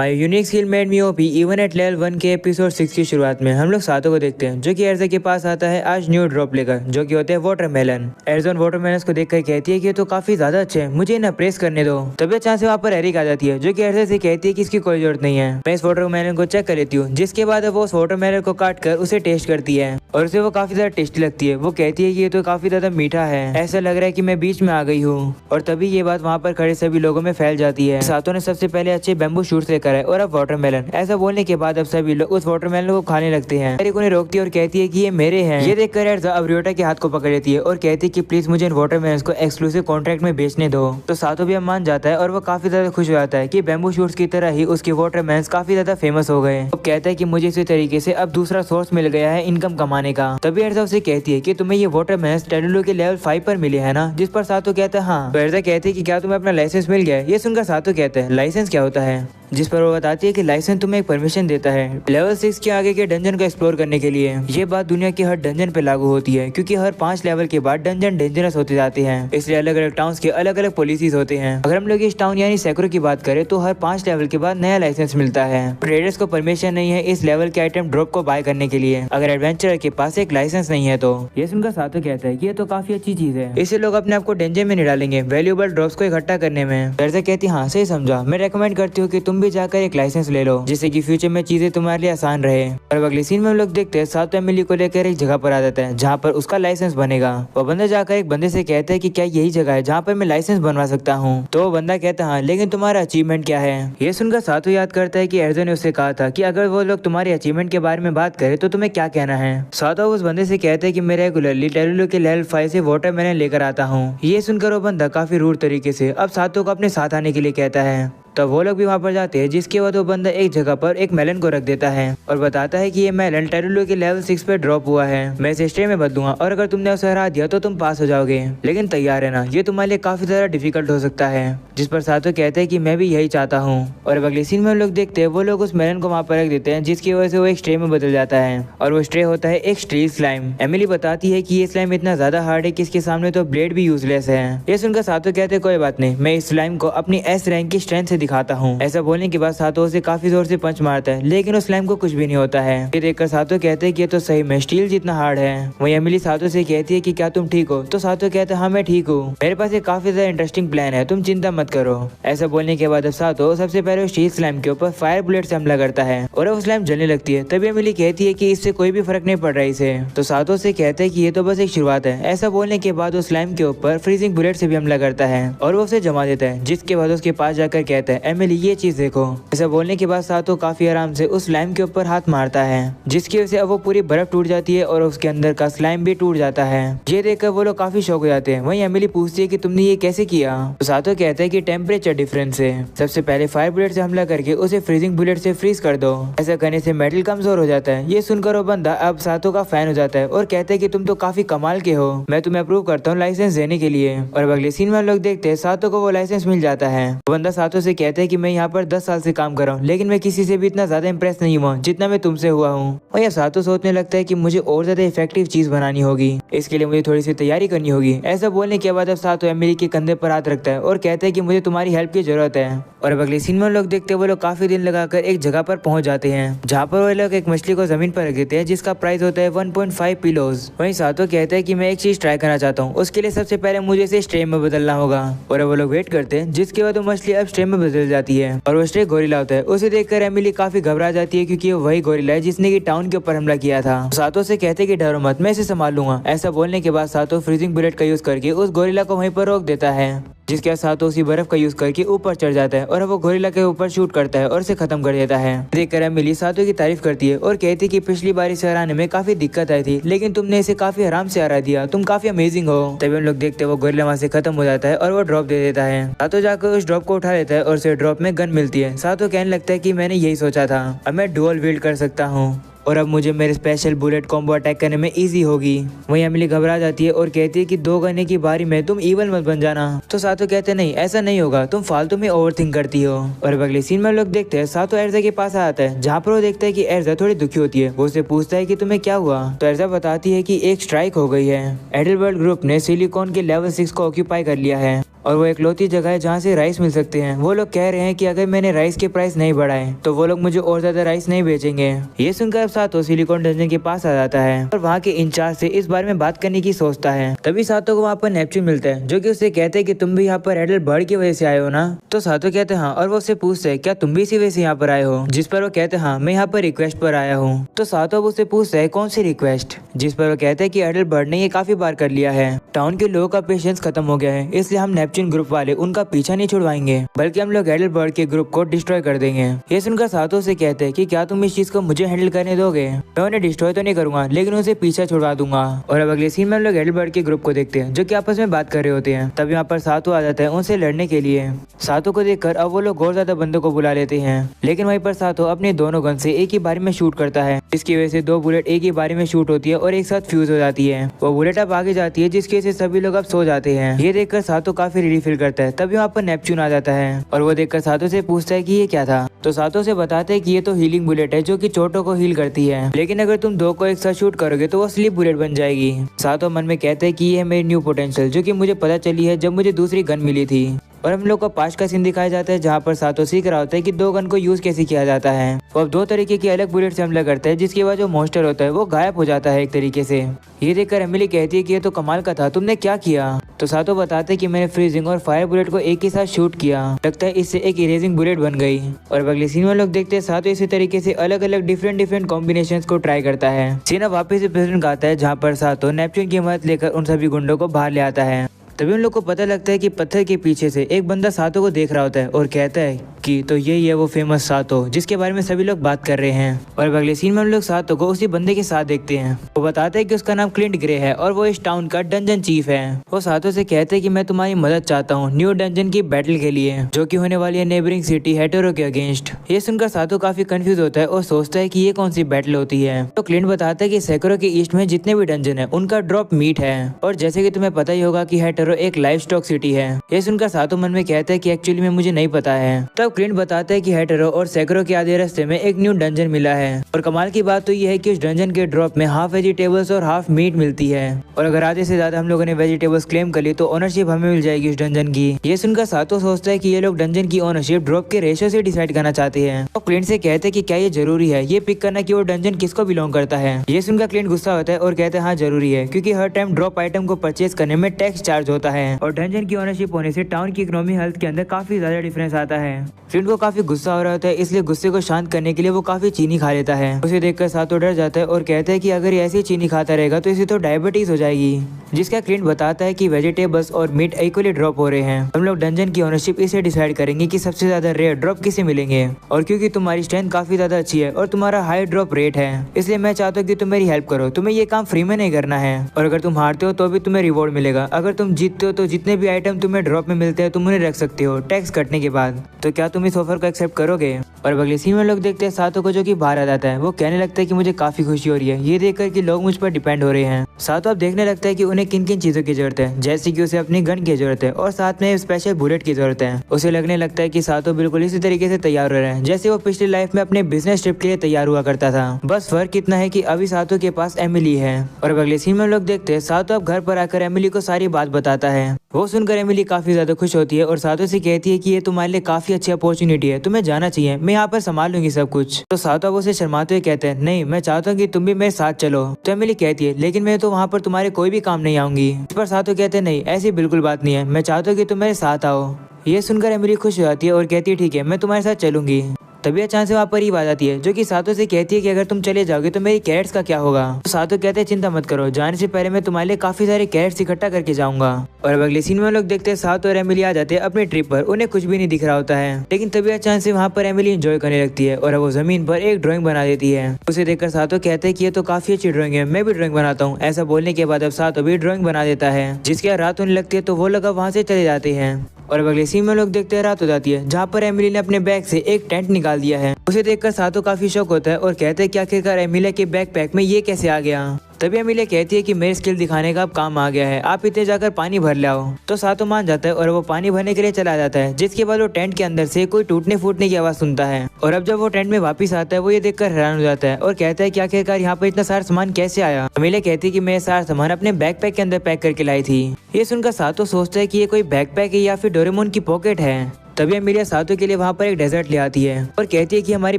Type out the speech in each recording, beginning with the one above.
My unique skill made me OP even at level 1 के episode 6 की शुरुआत में हम लोग सातों को देखते हैं जो कि एर्जा के पास आता है आज न्यू ड्रॉप लेकर, जो कि होते हैं वाटरमेलन। एर्जा वाटरमेलन को देखकर कहती है कि ये तो काफी ज्यादा अच्छे हैं, मुझे इन्हें प्रेस करने दो। तभी अचानक से वहाँ पर एरिक आ जाती है जो कि एर्जा से कहती है कि इसकी कोई जरूरत नहीं है, मैं इस वाटरमेलन को चेक कर लेती हूँ। जिसके बाद वो उस वाटरमेलन को काट कर उसे टेस्ट करती है और उसे वो काफी ज्यादा टेस्टी लगती है। वो कहती है कि ये तो काफी ज्यादा मीठा है, ऐसा लग रहा है कि मैं बीच में आ गई हूँ। और तभी ये बात वहाँ पर खड़े सभी लोगों में फैल जाती है। सातों ने सबसे पहले अच्छे बैम्बू शूट्स लेकर आए और अब वाटरमेलन। ऐसा बोलने के बाद अब सभी लोग उस वाटरमेलन को खाने लगते हैं। एरिक उन्हें रोकती है और कहती है कि ये मेरे हैं। ये देखकर एर्जा अब रियोटा के हाथ को पकड़ लेती है और कहती है कि प्लीज मुझे इन वाटरमेलन को एक्सक्लूसिव कॉन्ट्रैक्ट में बेचने दो। तो सातों भी अब मान जाता है और वो काफी ज्यादा खुश हो जाता है कि बैम्बू शूट्स की तरह ही उसके वाटरमेलन काफी ज्यादा फेमस हो गए। वो कहता है कि मुझे इसी तरीके से अब दूसरा सोर्स मिल गया है इनकम कमाने का। तभी एर्जा उसे कहती है कि तुम्हें ये वाटरमेलन टेरुलो के लेवल 5 पर मिले है ना, जिस पर सातों कहता है हाँ। तो एर्जा कहती है कि क्या तुम्हें अपना लाइसेंस मिल गया है। ये सुनकर सातों कहते हैं लाइसेंस क्या होता है, जिस पर वो बताती है कि लाइसेंस तुम्हें एक परमिशन देता है लेवल 6 के आगे के डंजन को एक्सप्लोर करने के लिए। ये बात दुनिया के हर डंजन पे लागू होती है क्योंकि हर 5 लेवल के बाद डंजन डेंजरस होते जाते हैं, इसलिए अलग अलग टाउन्स के अलग अलग पॉलिसीज होते हैं। अगर हम लोग इस टाउन यानी सैकरो की बात करें तो हर 5 लेवल के बाद नया लाइसेंस मिलता है। ट्रेडर्स को परमिशन नहीं है इस लेवल के आइटम ड्रॉप को बाय करने के लिए अगर एडवेंचरर के पास एक लाइसेंस नहीं है तो। ये सुनकर सातों कहता है कि ये तो काफी अच्छी चीज है, इससे लोग अपने आप को डेंजर में नहीं डालेंगे वैल्यूएबल ड्रॉप्स को इकट्ठा करने में। एर्जा कहती है हाँ सही समझा, मैं रेकमेंड करती हूँ कि तुम भी जाकर एक लाइसेंस ले लो जिससे कि फ्यूचर में चीजें तुम्हारे लिए आसान रहे। और अगले सीन में हम लोग देखते हैं सातों एमिली को लेकर एक जगह पर आ जाता है जहाँ पर उसका लाइसेंस बनेगा। वो बंदा जाकर एक बंदे से कहता है कि क्या यही जगह है जहाँ पर मैं लाइसेंस बनवा सकता हूँ। तो वो बंदा कहता है हाँ, लेकिन तुम्हारा अचीवमेंट क्या है। ये सुनकर सातों याद करता है कि एर्जा ने उससे कहा था कि अगर वो लोग तुम्हारे अचीवमेंट के बारे में बात करे तो तुम्हें क्या कहना है। सातों उस बंदे से कहते हैं कि मैं रेगुलरली टेरुलो के लेवल 5 से वाटरमेलन लेकर आता हूँ। ये सुनकर वो बंदा काफी रूड तरीके से अब सातों को अपने साथ आने के लिए कहता है। तो वो लोग भी वहाँ पर जाते हैं जिसके बाद वो बंदा एक जगह पर एक मेलन को रख देता है और बताता है कि ये मेलन टेरुलो के लेवल 6 पे ड्रॉप हुआ है, मैं इसे स्टे में बदलूंगा और अगर तुमने उसे हरा दिया तो तुम पास हो जाओगे, लेकिन तैयार है ना, ये तुम्हारे लिए काफी ज्यादा डिफिकल्ट हो सकता है। जिस पर सातों कहते हैं कि मैं भी यही चाहता हूँ। और अब अगले सीन में हम लोग देखते हैं वो लोग उस मेलन को वहाँ पर रख देते हैं जिसकी वजह से वो एक स्ट्रे में बदल जाता है और वो स्ट्रे होता है एक स्टील स्लाइम। एमिली बताती है कि ये स्लाइम इतना ज्यादा हार्ड है कि इसके सामने तो ब्लेड भी यूजलेस है। ये सुनकर सातों कहते हैं कोई बात नहीं, मैं इस स्लाइम को अपनी एस रैंक की स्ट्रेंथ से दिखाता हूँ। ऐसा बोलने के बाद सातों उसे काफी जोर से पंच मारता है लेकिन उस स्लाइम को कुछ भी नहीं होता है। ये देखकर सातों कहते हैं कि ये तो सही में स्टील जितना हार्ड है। वहीं एमिली सातों से कहती है कि क्या तुम ठीक हो। तो सातों कहते हैं हाँ मैं ठीक हूँ, मेरे पास एक काफी ज्यादा इंटरेस्टिंग प्लान है, तुम चिंता मत करो। ऐसा बोलने के बाद अब सातों सबसे पहले स्टील स्लाइम के ऊपर फायर बुलेट से हमला करता है और वो स्लाइम जलने लगती है। तभी एमिली कहती है कि इससे कोई भी फर्क नहीं पड़ रहा इसे। तो सातों से कहते हैं कि ये तो बस एक शुरुआत है। ऐसा बोलने के बाद वो स्लाइम के ऊपर फ्रीजिंग बुलेट से भी हमला करता है और वो उसे जमा देता है। जिसके बाद उसके पास जाकर कहता है एमिली ये चीज देखो। ऐसा बोलने के बाद सातों काफी आराम से उस स्लाइम के ऊपर हाथ मारता है जिसकी वजह से अब वो पूरी बर्फ टूट जाती है और उसके अंदर का स्लाइम भी टूट जाता है। ये देखकर वो लोग काफी शॉक हो जाते हैं। वहीं एमिली पूछती है कि तुमने ये कैसे किया। तो सातों कहते हैं कि टेम्परेचर डिफरेंस से सबसे पहले फायर बुलेट से हमला करके उसे फ्रीजिंग बुलेट से फ्रीज कर दो, ऐसा करने से मेटल कमजोर हो जाता है। ये सुनकर वो बंदा अब सातों का फैन हो जाता है और कहते हैं कि तुम तो काफी कमाल के हो, मैं तुम्हें अप्रूव करता हूँ लाइसेंस देने के लिए। और अगले सीन में हम लोग देखते हैं सातों को वो लाइसेंस मिल जाता है। वो बंदा सातों से कहता है कि मैं यहाँ पर 10 साल से काम कर रहा हूँ लेकिन मैं किसी से भी इतना ज्यादा इंप्रेस नहीं हुआ जितना मैं तुमसे हुआ हूँ। और ये सातों सोचने लगता है कि मुझे और ज्यादा इफेक्टिव चीज बनानी होगी, इसके लिए मुझे थोड़ी सी तैयारी करनी होगी। ऐसा बोलने के बाद अब सातों एमिली के कंधे पर हाथ रखता है और कहता है कि मुझे तुम्हारी हेल्प की जरूरत है। और अब अगले सीन में लोग देखते हैं वो लोग काफी दिन लगाकर एक जगह पर पहुंच जाते हैं जहाँ पर वो लोग एक मछली को जमीन पर रख देते हैं जिसका प्राइस होता है 1.5 पिलोज। वहीं सातों कहते हैं कि मैं एक चीज ट्राई करना चाहता हूँ, उसके लिए सबसे पहले मुझे इसे स्ट्रे में बदलना होगा। और वो लोग वेट करते हैं जिसके बाद वो मछली अब स्ट्रे में बदल जाती है और वो स्ट्रे गोरिल्ला होता है। उसे देखकर एमिली काफी घबरा जाती है क्योंकि वो वही गोरिल्ला है जिसने की टाउन के ऊपर हमला किया था। सातों से कहते कि डरो मत, मैं इसे संभाल लूंगा। ऐसा बोलने के बाद सातों फ्रीजिंग बुलेट का यूज करके उस गोरिल्ला को वहीं पर रोक देता है, जिसके साथ उसी बर्फ का यूज करके ऊपर चढ़ जाता है और वो गोरिल्ला के ऊपर शूट करता है और उसे खत्म कर देता है। देखकर एमिली सातों की तारीफ करती है और कहती है कि पिछली बार इसे हराने में काफी दिक्कत आई थी लेकिन तुमने इसे काफी आराम से हरा दिया, तुम काफी अमेजिंग हो। तभी हम लोग देखते हैं वो गोरिल्ला वहाँ से खत्म हो जाता है और वो ड्रॉप दे देता है। सातों जाकर उस ड्रॉप को उठा लेता है और उसे ड्रॉप में गन मिलती है। सातों कहने लगता है कि मैंने यही सोचा था, अब मैं डुअल विल्ड कर सकता हूँ और अब मुझे मेरे स्पेशल बुलेट कॉम्बो अटैक करने में इजी होगी। वहीं एमिली घबरा जाती है और कहती है कि 2 गने की बारी में तुम इवल मत बन जाना। तो सातों कहते नहीं ऐसा नहीं होगा, तुम फालतू में ओवरथिंक करती हो। और अब अगले सीन में लोग देखते हैं सातों एर्जा के पास आता है जहाँ पर वो देखता है कि एर्जा थोड़ी दुखी होती है। वो उससे पूछता है कि तुम्हें क्या हुआ। तो एर्जा बताती है कि एक स्ट्राइक हो गई है, एडलवर्ड ग्रुप ने सिलिकॉन के लेवल 6 को ऑक्यूपाई कर लिया है और वो इकलौती जगह है जहाँ से राइस मिल सकते हैं। वो लोग कह रहे हैं कि अगर मैंने राइस के प्राइस नहीं बढ़ाए तो वो लोग मुझे और ज्यादा राइस नहीं बेचेंगे। ये सुनकर अब सातो सिलिकॉन डंजन के पास आ जाता है और वहाँ के इंचार्ज से इस बारे में बात करने की सोचता है। तभी सातो को वहाँ पर नेपच्यून मिलता है जो कि उससे कहते हैं कि तुम भी यहाँ पर एडल बर्ड की वजह से आए हो ना। तो सातो कहते हैं हाँ, और वो उससे पूछते हैं क्या तुम भी इसी वजह से यहाँ पर आए हो। जिस पर वो कहते हैं हाँ, मैं यहाँ पर रिक्वेस्ट पर आया हूँ। तो सातो अब उससे पूछता है कौन सी रिक्वेस्ट। जिस पर वो कहते हैं कि एडल बर्ड ने ये काफी बार कर लिया है, टाउन के लोगों का पेशेंस खत्म हो गया है, इसलिए हम नेपच्यून ग्रुप वाले उनका पीछा नहीं छुड़वाएंगे बल्कि हम लोग एडल बर्ड के ग्रुप को डिस्ट्रॉय कर देंगे। ये सुनकर सातो से कहते हैं कि क्या तुम इस चीज को मुझे हैंडल करने दोगे। मैं उन्हें डिस्ट्रॉय तो नहीं करूंगा लेकिन उनसे पीछा छुड़वा दूंगा। और अब अगले सीन में हम लोग एडल बर्ड के ग्रुप को देखते हैं जो कि आपस में बात कर रहे होते हैं। तभी यहाँ पर सातो आ जाता है उनसे लड़ने के लिए। सातो को देखकर अब वो लोग और ज्यादा बंदों को बुला लेते हैं, लेकिन वहीं पर सातो अपने दोनों गन से एक ही बारी में शूट करता है, जिसकी वजह से 2 बुलेट एक ही बारी में शूट होती है और एक साथ फ्यूज हो जाती है। वो बुलेट अब आगे जाती है जिसकी वजह से सभी लोग अब सो जाते हैं। ये देखकर सातो काफी रिलीफ फील करता है। तभी वहाँ पर नेपच्यून आ जाता है और वो देखकर सातो से पूछता है कि ये क्या था। तो सातो से बताते हैं कि ये तो हीलिंग बुलेट है जो कि चोटों को हील करती है, लेकिन अगर तुम 2 को एक साथ शूट करोगे तो वो स्लीप बुलेट बन जाएगी। सातो मन में कहते हैं कि ये है मेरी न्यू पोटेंशियल जो कि मुझे पता चली है जब मुझे दूसरी गन मिली थी। और हम लोग को पास्ट का सीन दिखाया जाता है जहाँ पर सातो सीख रहा होता है कि 2 गन को यूज कैसे किया जाता है। वो अब 2 तरीके की अलग बुलेट से हमला करता है जिसके बाद जो मॉन्स्टर होता है वो गायब हो जाता है एक तरीके से। ये देखकर एमिली कहती है कि ये तो कमाल का था, तुमने क्या किया। तो सातो बताते कि मैंने फ्रीजिंग और फायर बुलेट को एक ही साथ शूट किया, लगता है इससे एक इरेजिंग बुलेट बन गई। और अगले सीन में लोग देखते हैं सातो इसी तरीके से अलग अलग डिफरेंट कॉम्बिनेशंस को ट्राई करता है। सीन अब वापस से प्रेजेंट आता है जहाँ पर सातो नेपच्यून की मदद लेकर उन सभी गुंडों को बाहर ले आता है। तभी उन लोग को पता लगता है कि पत्थर के पीछे से एक बंदा सातो को देख रहा होता है और कहता है कि तो यही है वो फेमस सातो जिसके बारे में सभी लोग बात कर रहे हैं। और अगले सीन में हम लोग सातो को उसी बंदे के साथ देखते हैं। वो बताते हैं कि उसका नाम क्लिंट ग्रे है और वो इस टाउन का डंजन चीफ है। वो सातो से कहते हैं कि मैं तुम्हारी मदद चाहता हूँ न्यू डंजन की बैटल के लिए जो कि होने वाली है नेबरिंग सिटी हेटेरो के अगेंस्ट। ये सुनकर सातो काफी कंफ्यूज होता है और सोचता है कि ये कौन सी बैटल होती है। तो क्लिंट बताता है कि सेक्रो के ईस्ट में जितने भी डंजन है उनका ड्रॉप मीट है, और जैसे कि तुम्हें पता ही होगा कि हेटेरो एक लाइव स्टॉक सिटी है। ये सुनकर सातो मन में कहता है कि एक्चुअली में मुझे नहीं पता है। तब क्लिंट बताता है कि हेटेरो और सेक्रो के आधे रास्ते में एक न्यू डंजन मिला है, और कमाल की बात तो ये है कि उस डंजन के ड्रॉप में हाफ वेजिटेबल्स और हाफ मीट मिलती है, और अगर आधे से ज्यादा हम लोगों ने वेजिटेबल्स क्लेम कर ली तो ओनरशिप हमें मिल जाएगी उस डंजन की। ये सुनकर सातो सोचता है कि ये लोग डंजन की ओनरशिप ड्रॉप के रेशियो से डिसाइड करना चाहते हैं। तो क्लिंट से कहते हैं कि क्या ये जरूरी है ये पिक करना कि वो डंजन किसको बिलोंग करता है। ये सुनकर क्लिंट गुस्सा होता है और कहते हैं हाँ जरूरी है, क्योंकि हर टाइम ड्रॉप आइटम को परचेज करने में टैक्स चार्ज होता है, और डंजन की ओनरशिप होने से टाउन की इकोनॉमी हेल्थ के अंदर काफी ज्यादा डिफरेंस आता है। क्लिंट को काफी गुस्सा हो रहा होता है, इसलिए गुस्से को शांत करने के लिए वो काफी चीनी खा लेता है। उसे देखकर सातो डर जाता है और कहता है कि अगर ये ऐसी चीनी खाता रहेगा तो इसे तो डायबिटीज हो जाएगी। जिसका क्लिंट बताता है कि वेजिटेबल्स और मीट इक्वली ड्रॉप हो रहे हैं। हम लोग डंजन की ओनरशिप इसे डिसाइड करेंगे कि सबसे ज्यादा रेयर ड्रॉप किसे मिलेंगे, और क्योंकि तुम्हारी स्ट्रेंथ काफी ज्यादा अच्छी है और तुम्हारा हाई ड्रॉप रेट है, इसलिए मैं चाहता हूँ कि तुम मेरी हेल्प करो। तुम्हें ये काम फ्री में नहीं करना है, और अगर तुम हारते हो तो भी तुम्हें रिवॉर्ड मिलेगा। अगर तुम जीतते हो तो जितने भी आइटम तुम्हें ड्रॉप में मिलते हैं तुम उन्हें रख सकते हो टैक्स कटने के बाद। तो क्या तुम इस ऑफर को एक्सेप्ट करोगे। और अगले सीन में लोग देखते हैं सातो को जो कि बाहर आ जाता है। वो कहने लगता है कि मुझे काफी खुशी हो रही है ये देखकर कि लोग मुझ पर डिपेंड हो रहे हैं। सातो अब देखने लगता है कि उन्हें किन किन चीजों की जरूरत है, जैसे कि उसे अपनी गन की जरूरत है और साथ में स्पेशल बुलेट की जरूरत है। उसे लगने लगता है कि सातो बिल्कुल इसी तरीके से तैयार हो रहे हैं जैसे वो पिछली लाइफ में अपने बिजनेस ट्रिप के लिए तैयार हुआ करता था। बस फर्क इतना है कि अभी सातो के पास एमिली है। और अब अगले सीन में लोग देखते हैं सातो अब घर पर आकर एमिली को सारी बात बताता है। वो सुनकर एमिली काफी ज्यादा खुश होती है और सातो से कहती है कि ये तुम्हारे लिए काफी अच्छी अपॉर्चुनिटी है, तुम्हें जाना चाहिए, मैं यहाँ पर संभाल लूंगी सब कुछ। तो सातो अब उसे शर्माते हुए कहते हैं नहीं मैं चाहता हूँ कि तुम भी मेरे साथ चलो। तो एमिली कहती है लेकिन मैं तो वहाँ पर तुम्हारे कोई भी काम नहीं आऊंगी। इस पर सातो कहते हैं नहीं ऐसी बिल्कुल बात नहीं है, मैं चाहता हूँ कि तुम मेरे साथ आओ। ये सुनकर एमिली खुश हो जाती है और कहती है ठीक है मैं तुम्हारे साथ चलूंगी। तभी अचानक से वहाँ पर ईव आ जाती है जो कि सातो से कहती है कि अगर तुम चले जाओगे तो मेरी कैरेट्स का क्या होगा। तो सातो कहते हैं चिंता मत करो, जाने से पहले मैं तुम्हारे लिए काफी सारे कैरेट्स इकट्ठा करके जाऊंगा। और अब अगले सीन में लोग देखते हैं सातो और एमिली आ जाते हैं अपने ट्रिप पर। उन्हें कुछ भी नहीं दिख रहा होता है, लेकिन तभी अचानक से वहाँ पर एमिली एंजॉय करने लगती है और वो जमीन पर एक ड्रॉइंग बना देती है। उसे देखकर सातो कहते हैं कि ये तो काफी अच्छी ड्रॉइंग है, मैं भी ड्रॉइंग बनाता हूँ। ऐसा बोलने के बाद अब सातो भी ड्रॉइंग बना देता है, जिसके रात होने लगती है तो वो लोग वहाँ से चले जाते हैं। और अगले सीन में लोग देखते हैं रात हो जाती है जहाँ पर एमिली ने अपने बैग से एक टेंट निकाल दिया है। उसे देखकर सातो काफी शौक होता है और कहते हैं कि आखिरकार एमिली के बैकपैक में ये कैसे आ गया। तभी अमीलिया कहती है कि मेरी स्किल दिखाने का अब काम आ गया है, आप इतने जाकर पानी भर लाओ। तो सातो मान जाता है और वो पानी भरने के लिए चला जाता है, जिसके बाद वो टेंट के अंदर से कोई टूटने फूटने की आवाज सुनता है। और अब जब वो टेंट में वापस आता है वो ये देखकर हैरान हो जाता है और कहता है कि आखिरकार यहाँ पर इतना सारा सामान कैसे आया। अमीलिया कहती है कि मैं सारा सामान अपने बैकपैक के अंदर पैक करके लाई थी। ये सुनकर सातो सोचता है कि ये कोई बैकपैक है या फिर डोरेमोन की पॉकेट है। तभी अमीलिया सातो के लिए वहाँ पर एक डेजर्ट ले आती है और कहती है कि हमारी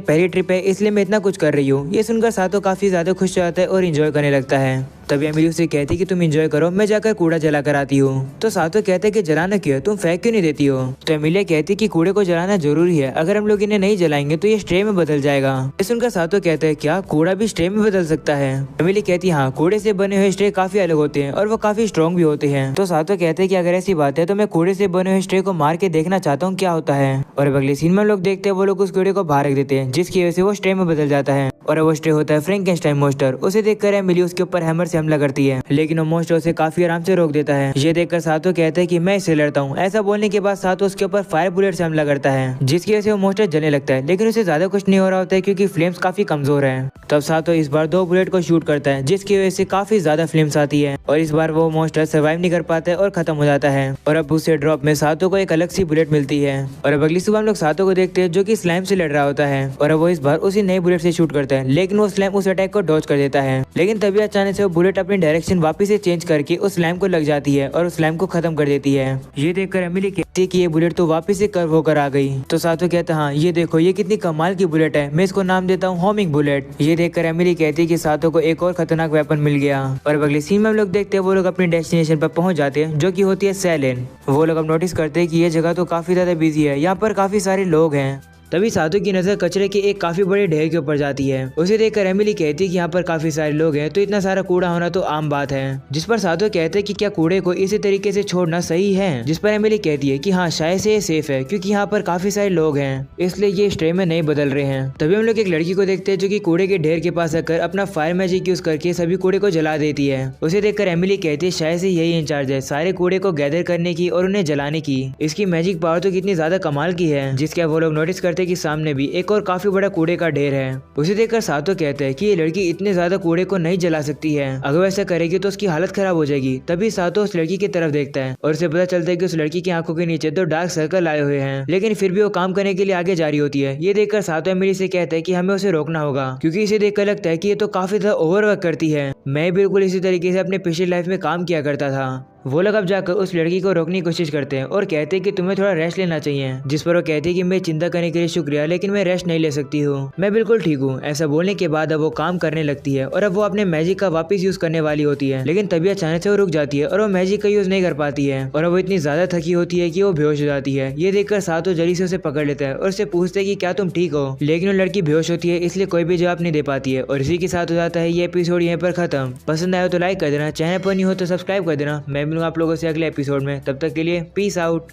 पहली ट्रिप है, इसलिए मैं इतना कुछ कर रही हूँ। ये सुनकर सातो काफी ज्यादा खुश हो जाता है और एंजॉय करने लगता है। तभी अमीलिया उसे कहती है कि तुम एंजॉय करो, मैं जाकर कूड़ा जला कर आती हूँ। तो सातो कहता है कि जलाना क्यों, तुम फेंक क्यों नहीं देती हो। तो अमीलिया कहती है कि कूड़े को जलाना जरूरी है, अगर हम लोग इन्हें नहीं जलाएंगे तो ये स्ट्रे में बदल जाएगा। ये सुनकर सातो कहता है क्या कूड़ा भी स्ट्रे में बदल सकता है। अमीलिया कहती है हाँ, कूड़े से बने हुए स्ट्रे काफी अलग होते हैं और वो काफी स्ट्रॉन्ग भी होते हैं। तो सातो कहते हैं कि अगर ऐसी बात है तो मैं कूड़े से बने हुए स्ट्रे को मार के देखना चाहता हूँ क्या होता है। और अब अगले सीन में लोग देखते हैं वो लोग उस कूड़े को बाहर रख देते हैं, जिसकी वजह से वो स्ट्रे में बदल जाता है। और वो स्ट्रे होता है फ्रैंकेनस्टाइन मॉन्स्टर। उसे देखकर एमिली उसके ऊपर हैमर से हमला करती है, लेकिन वो मॉन्स्टर उसे काफी आराम से रोक देता है। ये देखकर सातो कहता है कि मैं इससे लड़ता हूँ। ऐसा बोलने के बाद सातो उसके ऊपर फायर बुलेट से हमला करता है, जिसकी वजह से वो मॉन्स्टर जलने लगता है, लेकिन उसे ज्यादा कुछ नहीं हो रहा होता है क्योंकि फ्लेम्स काफी कमजोर है। तब सातो इस बार 2 बुलेट को शूट करता है, जिसकी वजह से काफी ज्यादा फ्लेम्स आती है और इस बार वो मॉन्स्टर सर्वाइव नहीं कर पाता है और खत्म हो जाता है। और अब उसे ड्रॉप में सातो को एक अलग सी बुलेट मिलती है। और अब अगली सुबह हम लोग सातो को देखते हैं जो कि स्लाइम से लड़ रहा होता है और अब वो इस बार उसी नई बुलेट से शूट करता है, लेकिन वो स्लाइम उस अटैक को डॉज कर देता है। लेकिन तभी अचानक से वो बुलेट अपनी डायरेक्शन वापस से चेंज करके उस स्लाइम को लग जाती है और उस स्लाइम को खत्म कर देती है। ये देखकर एमिली कहती है कि ये बुलेट तो वापस से कर्व होकर आ गई। तो सातो कहता है हाँ ये देखो ये कितनी कमाल की बुलेट है, मैं इसको नाम देता हूँ होमिंग बुलेट। ये देखकर एमिली कहती है कि सातो को एक और खतरनाक वेपन मिल गया। और अब अगले सीन में हम लोग देखते हैं वो लोग अपनी डेस्टिनेशन पर पहुंच जाते हैं, जो कि होती है सैलेन। वो लोग अब नोटिस करते हैं कि ये जगह तो काफी ज्यादा बिजी है, यहाँ पर काफी सारे लोग हैं। तभी सातो की नजर कचरे के एक काफी बड़े ढेर के ऊपर जाती है। उसे देखकर एमिली कहती है कि यहाँ पर काफी सारे लोग हैं, तो इतना सारा कूड़ा होना तो आम बात है। जिस पर सातो कहते हैं कि क्या कूड़े को इसी तरीके से छोड़ना सही है। जिस पर एमिली कहती है कि हाँ शायद से ये सेफ है, क्योंकि यहाँ पर काफी सारे लोग हैं, इसलिए ये स्ट्रे में नहीं बदल रहे हैं। तभी हम लोग एक लड़की को देखते हैं जो कि कूड़े के ढेर के पास आकर अपना फायर मैजिक यूज करके सभी कूड़े को जला देती है। उसे देखकर एमिली कहती है शायद से यही इंचार्ज है सारे कूड़े को गैदर करने की और उन्हें जलाने की। इसकी मैजिक पावर तो कितनी ज्यादा कमाल की है। जिसके वो लोग नोटिस करते हैं कि सामने भी एक और काफी बड़ा कूड़े का ढेर है। उसे देखकर सातो कहते हैं कि ये लड़की इतने ज्यादा कूड़े को नहीं जला सकती है, अगर वैसा करेगी तो उसकी हालत खराब हो जाएगी। तभी सातो उस लड़की की तरफ देखता है और उसे पता चलता है कि उस लड़की की आंखों के नीचे तो डार्क सर्कल आए हुए हैं, लेकिन फिर भी वो काम करने के लिए आगे जा रही होती है। ये देखकर सातो एमिली से कहता है कि हमें उसे रोकना होगा, क्योंकि इसे देखकर लगता है कि ये तो काफी ज्यादा ओवरवर्क करती है। मैं बिल्कुल इसी तरीके से अपने पिछली लाइफ में काम किया करता था। वो लोग अब जाकर उस लड़की को रोकने की कोशिश करते हैं और कहते हैं कि तुम्हें थोड़ा रेस्ट लेना चाहिए। जिस पर वो कहती है कि मैं चिंता करने के लिए शुक्रिया, लेकिन मैं रेस्ट नहीं ले सकती हूँ, मैं बिल्कुल ठीक हूँ। ऐसा बोलने के बाद अब वो काम करने लगती है और अब वो अपने मैजिक का वापस यूज करने वाली होती है, लेकिन तभी अचानक से वो रुक जाती है और वो मैजिक का यूज नहीं कर पाती है और वो इतनी ज्यादा थकी होती है कि वो बेहोश हो जाती है। ये देखकर सातो जल्दी से उसे पकड़ लेता है और उससे पूछते है कि क्या तुम ठीक हो, लेकिन वो लड़की बेहोश होती है, इसलिए कोई भी जवाब नहीं दे पाती है। और इसी के साथ हो जाता है ये एपिसोड यहीं पर खत्म। पसंद आया तो लाइक कर देना, चैनल पर नहीं हो तो सब्सक्राइब कर देना। मैं मिलूंगा आप लोगों से अगले एपिसोड में, तब तक के लिए पीस आउट।